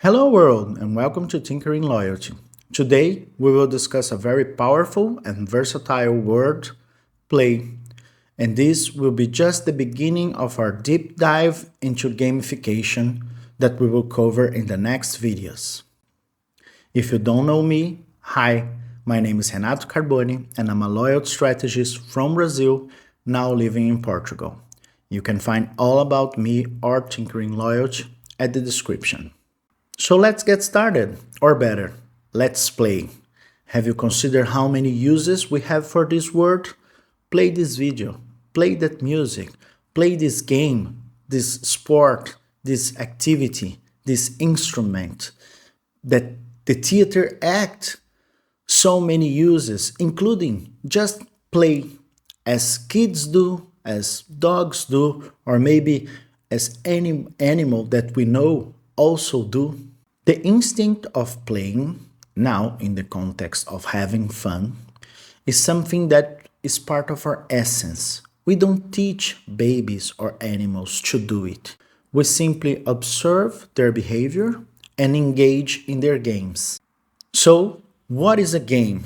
Hello world and welcome to Tinkering Loyalty. Today we will discuss a very powerful and versatile word, play. And this will be just the beginning of our deep dive into gamification that we will cover in the next videos. If you don't know me, hi, my name is Renato Carboni and I'm a loyalty strategist from Brazil, now living in Portugal. You can find all about me or Tinkering Loyalty at the description. So let's get started, or better, let's play. Have you considered how many uses we have for this word? Play this video, play that music, play this game, this sport, this activity, this instrument, that the theater act. So many uses, including just play as kids do, as dogs do, or maybe as any animal that we know also do. The instinct of playing, now in the context of having fun, is something that is part of our essence. We don't teach babies or animals to do it. We simply observe their behavior and engage in their games. So, what is a game?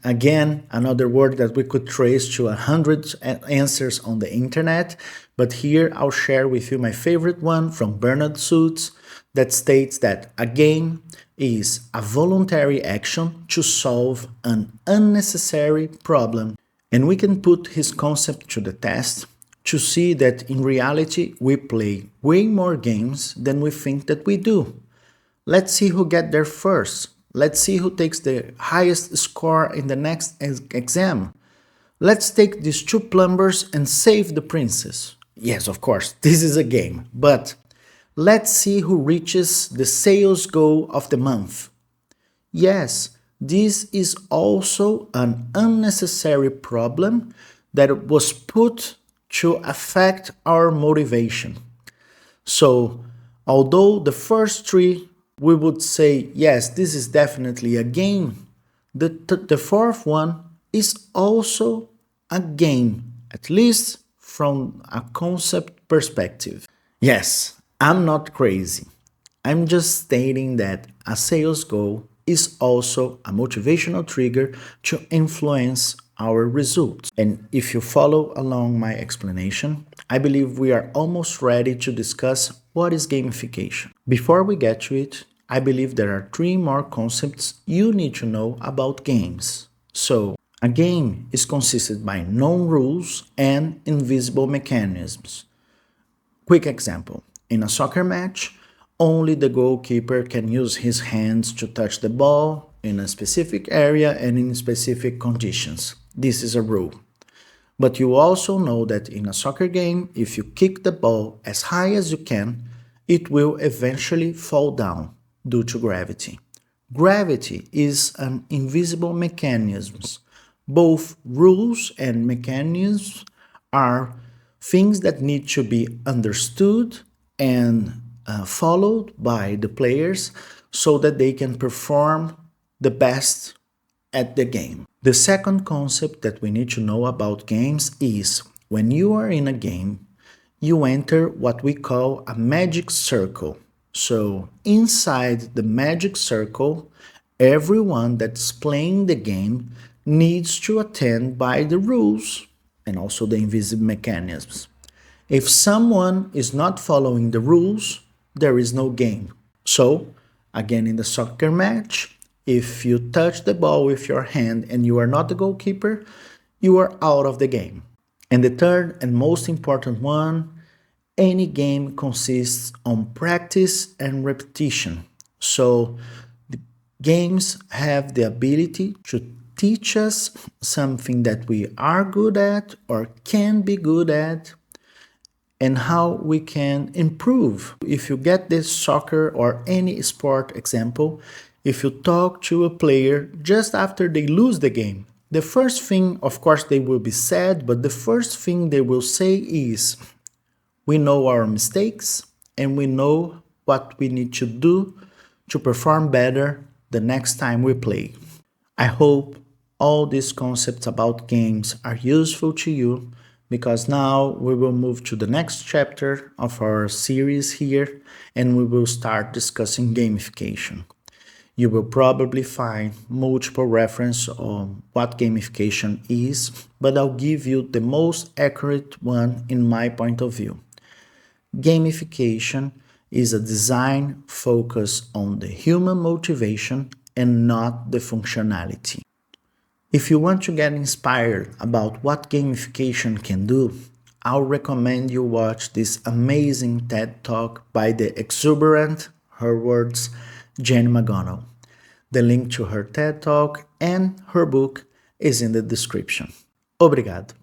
Again, another word that we could trace to 100 answers on the internet, but here I'll share with you my favorite one from Bernard Suits that states that a game is a voluntary action to solve an unnecessary problem. And we can put his concept to the test to see that in reality we play way more games than we think that we do. Let's see who gets there first. Let's see who takes the highest score in the next exam. Let's take these two plumbers and save the princess. Yes, of course, this is a game, but let's see who reaches the sales goal of the month. Yes, this is also an unnecessary problem that was put to affect our motivation. So, although the first three we would say, yes, this is definitely a game, the fourth one is also a game, at least from a concept perspective. Yes, I'm not crazy. I'm just stating that a sales goal is also a motivational trigger to influence our results. And if you follow along my explanation, I believe we are almost ready to discuss what is gamification. Before we get to it, I believe there are three more concepts you need to know about games. So, a game is consisted by known rules and invisible mechanisms. Quick example. In a soccer match, only the goalkeeper can use his hands to touch the ball in a specific area and in specific conditions. This is a rule. But you also know that in a soccer game, if you kick the ball as high as you can, it will eventually fall down due to gravity. Gravity is an invisible mechanism. Both rules and mechanisms are things that need to be understood and followed by the players so that they can perform the best at the game. The second concept that we need to know about games is when you are in a game, you enter what we call a magic circle. So inside the magic circle, everyone that's playing the game needs to attend by the rules and also the invisible mechanisms. If someone is not following the rules, there is no game. So, again in the soccer match, if you touch the ball with your hand and you are not the goalkeeper, you are out of the game. And the third and most important one, any game consists on practice and repetition. So, the games have the ability to teach us something that we are good at or can be good at and how we can improve. If you get this soccer or any sport example, if you talk to a player just after they lose the game, the first thing, of course, they will be sad, but the first thing they will say is, we know our mistakes and we know what we need to do to perform better the next time we play. I hope all these concepts about games are useful to you because now we will move to the next chapter of our series here and we will start discussing gamification. You will probably find multiple references on what gamification is, but I'll give you the most accurate one in my point of view. Gamification is a design focused on the human motivation and not the functionality. If you want to get inspired about what gamification can do, I'll recommend you watch this amazing TED Talk by the exuberant, her words, Jenny McGonigal. The link to her TED Talk and her book is in the description. Obrigado.